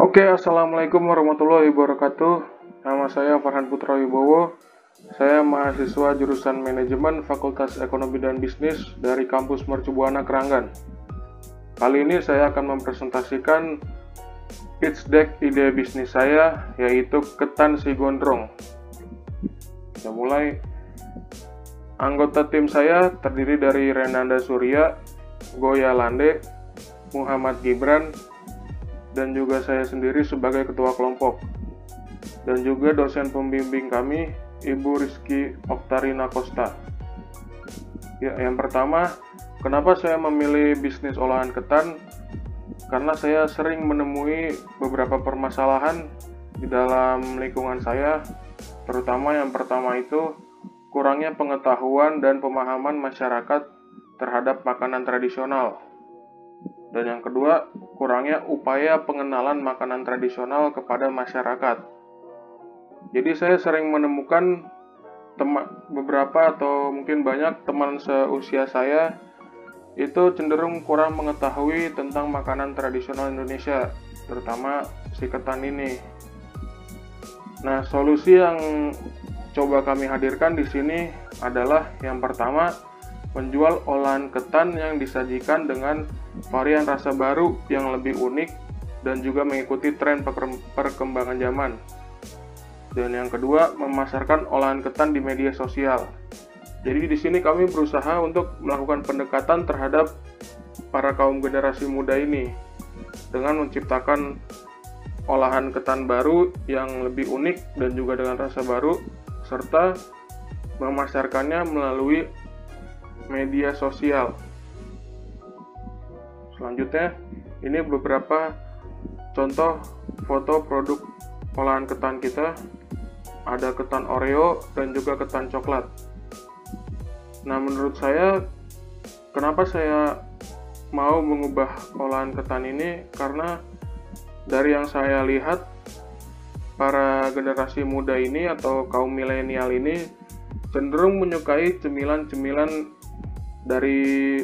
Oke, Assalamualaikum warahmatullahi wabarakatuh. Nama saya Farhan Putra Wibowo. Saya mahasiswa jurusan Manajemen Fakultas Ekonomi dan Bisnis dari kampus Mercu Buana Keranggan. Kali ini saya akan mempresentasikan pitch deck ide bisnis saya, yaitu Ketan Si Gondrong. Kita mulai. Anggota tim saya terdiri dari Renanda Surya, Goya Lande, Muhammad Gibran, dan juga saya sendiri sebagai ketua kelompok. Dan juga dosen pembimbing kami, Ibu Rizky Oktarina Costa. Ya, yang pertama, kenapa saya memilih bisnis olahan ketan? Karena saya sering menemui beberapa permasalahan di dalam lingkungan saya, terutama yang pertama itu kurangnya pengetahuan dan pemahaman masyarakat terhadap makanan tradisional. Dan yang kedua, kurangnya upaya pengenalan makanan tradisional kepada masyarakat. Jadi saya sering menemukan beberapa atau mungkin banyak teman seusia saya itu cenderung kurang mengetahui tentang makanan tradisional Indonesia, terutama si ketan ini. Nah, solusi yang coba kami hadirkan di sini adalah yang pertama, menjual olahan ketan yang disajikan dengan varian rasa baru yang lebih unik dan juga mengikuti tren perkembangan zaman. Dan yang kedua, memasarkan olahan ketan di media sosial. Jadi di sini kami berusaha untuk melakukan pendekatan terhadap para kaum generasi muda ini dengan menciptakan olahan ketan baru yang lebih unik dan juga dengan rasa baru, serta memasarkannya melalui media sosial. Selanjutnya, ini beberapa contoh foto produk olahan ketan kita. Ada ketan Oreo dan juga ketan coklat. Nah, menurut saya, kenapa saya mau mengubah olahan ketan ini? Karena dari yang saya lihat, para generasi muda ini atau kaum milenial ini cenderung menyukai cemilan-cemilan dari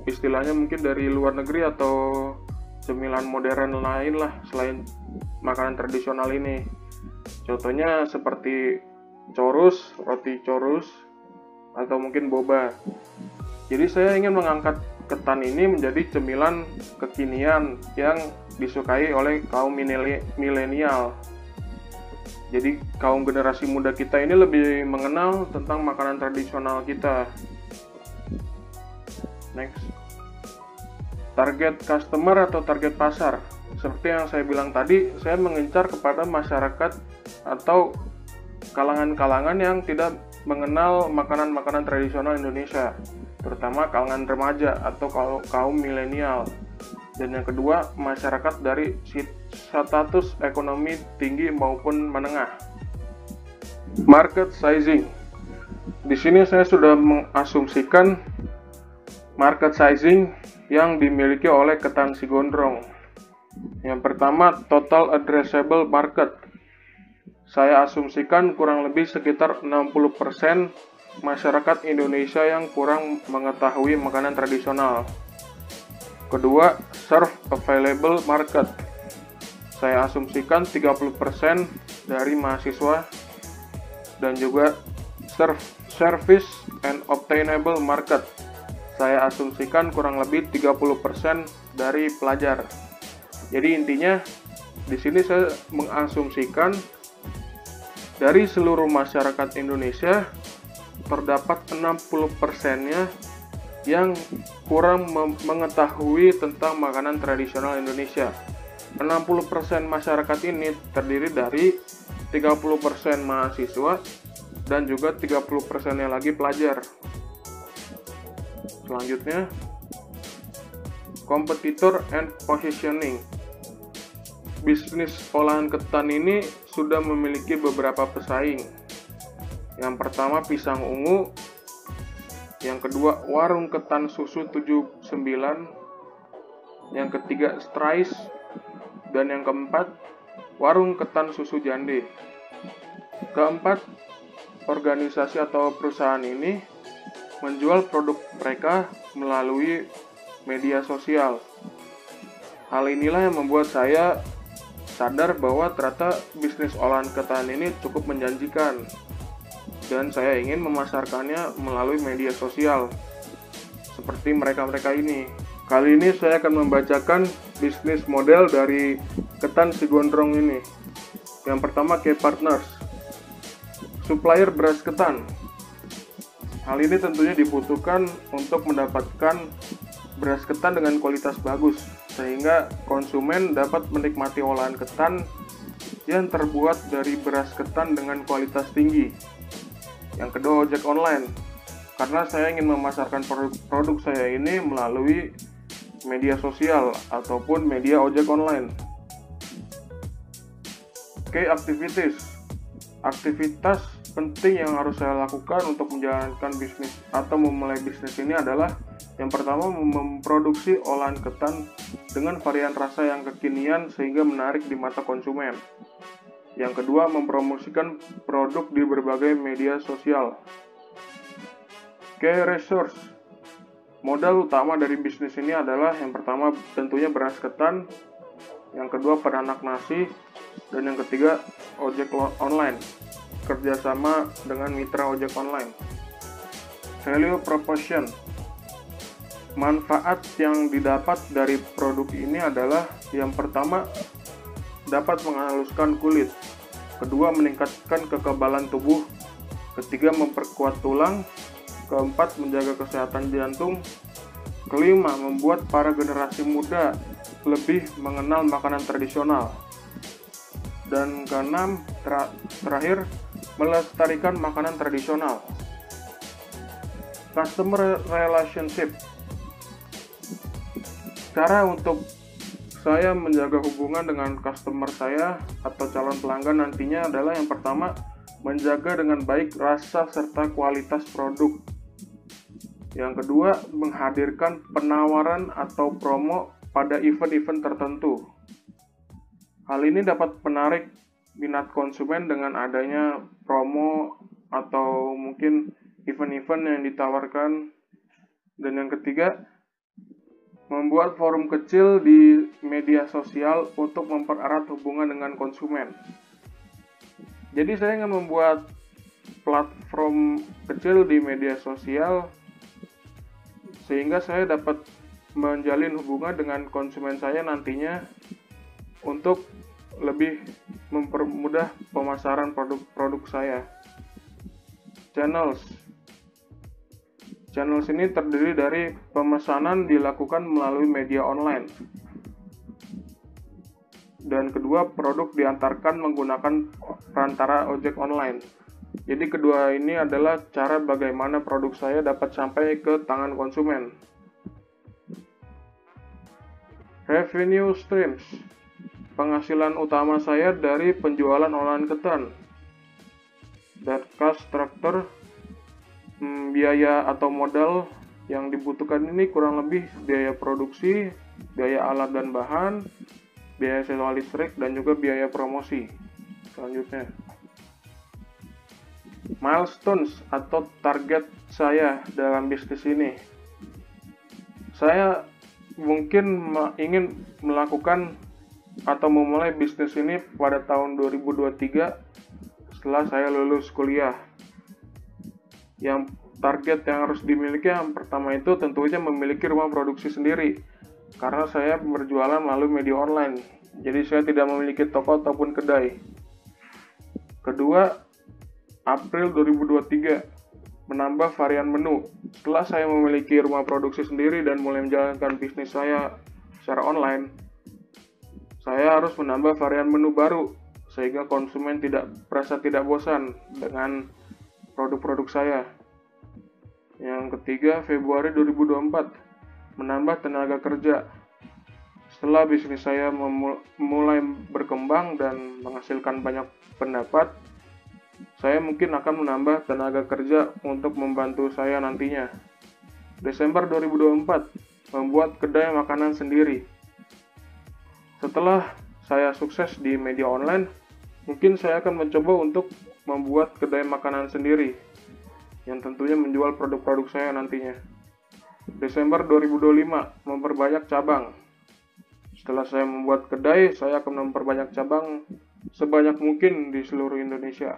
istilahnya mungkin dari luar negeri atau cemilan modern lain lah selain makanan tradisional ini. Contohnya seperti chorus, roti chorus, atau mungkin boba. Jadi saya ingin mengangkat ketan ini menjadi cemilan kekinian yang disukai oleh kaum milenial. Jadi kaum generasi muda kita ini lebih mengenal tentang makanan tradisional kita. Next. Target customer atau target pasar. Seperti yang saya bilang tadi, saya mengincar kepada masyarakat atau kalangan-kalangan yang tidak mengenal makanan-makanan tradisional Indonesia, terutama kalangan remaja atau kaum milenial. Dan yang kedua, masyarakat dari status ekonomi tinggi maupun menengah. Market sizing. Di sini saya sudah mengasumsikan market sizing yang dimiliki oleh ketan si gondrong. Yang pertama, total addressable market. Saya asumsikan kurang lebih sekitar 60% masyarakat Indonesia yang kurang mengetahui makanan tradisional. Kedua, serve available market. Saya asumsikan 30% dari mahasiswa dan juga service and obtainable market. Saya asumsikan kurang lebih 30% dari pelajar. Jadi intinya di sini saya mengasumsikan dari seluruh masyarakat Indonesia terdapat 60%-nya yang kurang mengetahui tentang makanan tradisional Indonesia. 60% masyarakat ini terdiri dari 30% mahasiswa dan juga 30%-nya lagi pelajar. Selanjutnya, competitor and positioning. Bisnis olahan ketan ini sudah memiliki beberapa pesaing. Yang pertama, pisang ungu. Yang kedua, warung ketan susu 79. Yang ketiga, Strais. Dan yang keempat, warung ketan susu Jande. Keempat, organisasi atau perusahaan ini menjual produk mereka melalui media sosial. Hal inilah yang membuat saya sadar bahwa ternyata bisnis olahan ketan ini cukup menjanjikan, dan saya ingin memasarkannya melalui media sosial seperti mereka-mereka ini. Kali ini saya akan membacakan bisnis model dari ketan si gondrong ini. Yang pertama, Key Partners, supplier beras ketan. Hal ini tentunya dibutuhkan untuk mendapatkan beras ketan dengan kualitas bagus, sehingga konsumen dapat menikmati olahan ketan yang terbuat dari beras ketan dengan kualitas tinggi. Yang kedua, ojek online, karena saya ingin memasarkan produk saya ini melalui media sosial ataupun media ojek online. Oke, aktivitas penting yang harus saya lakukan untuk menjalankan bisnis atau memulai bisnis ini adalah yang pertama, memproduksi olahan ketan dengan varian rasa yang kekinian sehingga menarik di mata konsumen. Yang kedua, mempromosikan produk di berbagai media sosial. Key resource, modal utama dari bisnis ini adalah yang pertama tentunya beras ketan, yang kedua penanak nasi, dan yang ketiga ojek online, kerjasama dengan mitra ojek online. Value proposition, manfaat yang didapat dari produk ini adalah yang pertama dapat menghaluskan kulit, kedua meningkatkan kekebalan tubuh, ketiga memperkuat tulang, keempat menjaga kesehatan jantung, kelima membuat para generasi muda lebih mengenal makanan tradisional, dan keenam terakhir melestarikan makanan tradisional. Customer relationship, cara untuk saya menjaga hubungan dengan customer saya atau calon pelanggan nantinya adalah yang pertama, menjaga dengan baik rasa serta kualitas produk. Yang kedua, menghadirkan penawaran atau promo pada event-event tertentu. Hal ini dapat menarik minat konsumen dengan adanya promo atau mungkin event-event yang ditawarkan. Dan yang ketiga, membuat forum kecil di media sosial untuk mempererat hubungan dengan konsumen. Jadi saya ingin membuat platform kecil di media sosial sehingga saya dapat menjalin hubungan dengan konsumen saya nantinya untuk lebih mempermudah pemasaran produk-produk saya. Channels ini terdiri dari pemesanan dilakukan melalui media online. Dan kedua, produk diantarkan menggunakan perantara ojek online. Jadi kedua ini adalah cara bagaimana produk saya dapat sampai ke tangan konsumen. Revenue streams, penghasilan utama saya dari penjualan olahan ketan. That cost structure, biaya atau modal yang dibutuhkan ini kurang lebih biaya produksi, biaya alat dan bahan, biaya sewa listrik, dan juga biaya promosi. Selanjutnya, milestones atau target saya dalam bisnis ini. Saya mungkin ingin melakukan atau memulai bisnis ini pada tahun 2023 setelah saya lulus kuliah. Yang target yang harus dimiliki yang pertama itu tentunya memiliki rumah produksi sendiri, karena saya berjualan melalui media online, jadi saya tidak memiliki toko ataupun kedai. Kedua, April 2023 menambah varian menu. Setelah saya memiliki rumah produksi sendiri dan mulai menjalankan bisnis saya secara online, saya harus menambah varian menu baru sehingga konsumen merasa tidak bosan dengan produk-produk saya. Yang ketiga, Februari 2024 menambah tenaga kerja. Setelah bisnis saya mulai berkembang dan menghasilkan banyak pendapat, saya mungkin akan menambah tenaga kerja untuk membantu saya nantinya. Desember 2024 membuat kedai makanan sendiri. Setelah saya sukses di media online, mungkin saya akan mencoba untuk membuat kedai makanan sendiri yang tentunya menjual produk-produk saya nantinya. Desember 2025 memperbanyak cabang. Setelah saya membuat kedai, saya akan memperbanyak cabang sebanyak mungkin di seluruh Indonesia.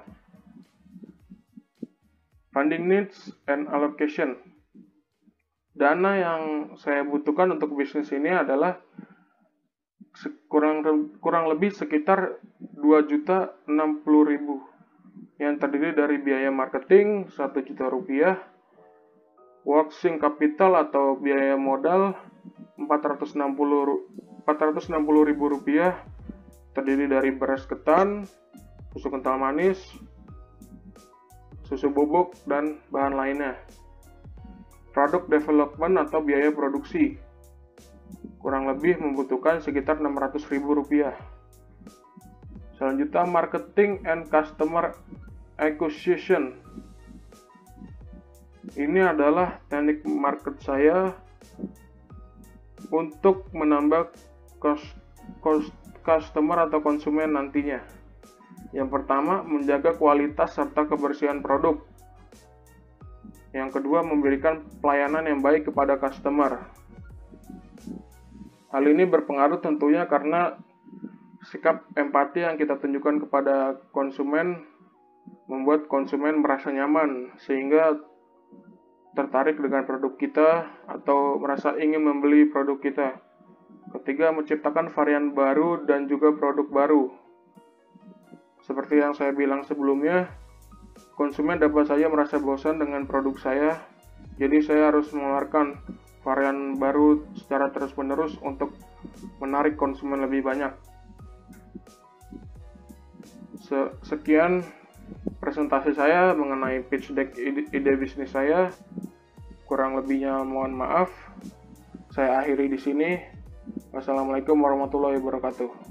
Funding needs and allocation. Dana yang saya butuhkan untuk bisnis ini adalah kurang lebih sekitar 2.060.000 yang terdiri dari biaya marketing 1 juta rupiah, working capital atau biaya modal 460.000 rupiah, terdiri dari beras ketan, susu kental manis, susu bubuk, dan bahan lainnya. Product development atau biaya produksi kurang lebih membutuhkan sekitar 600.000 rupiah. Selanjutnya marketing and customer acquisition. Ini adalah teknik market saya untuk menambah customer atau konsumen nantinya. Yang pertama, menjaga kualitas serta kebersihan produk. Yang kedua, memberikan pelayanan yang baik kepada customer. Hal ini berpengaruh tentunya karena sikap empati yang kita tunjukkan kepada konsumen membuat konsumen merasa nyaman sehingga tertarik dengan produk kita atau merasa ingin membeli produk kita. Ketiga, menciptakan varian baru dan juga produk baru. Seperti yang saya bilang sebelumnya, konsumen dapat saja merasa bosan dengan produk saya, jadi saya harus mengeluarkan varian baru secara terus-menerus untuk menarik konsumen lebih banyak. Sekian presentasi saya mengenai pitch deck ide bisnis saya. Kurang lebihnya mohon maaf. Saya akhiri di sini. Wassalamualaikum warahmatullahi wabarakatuh.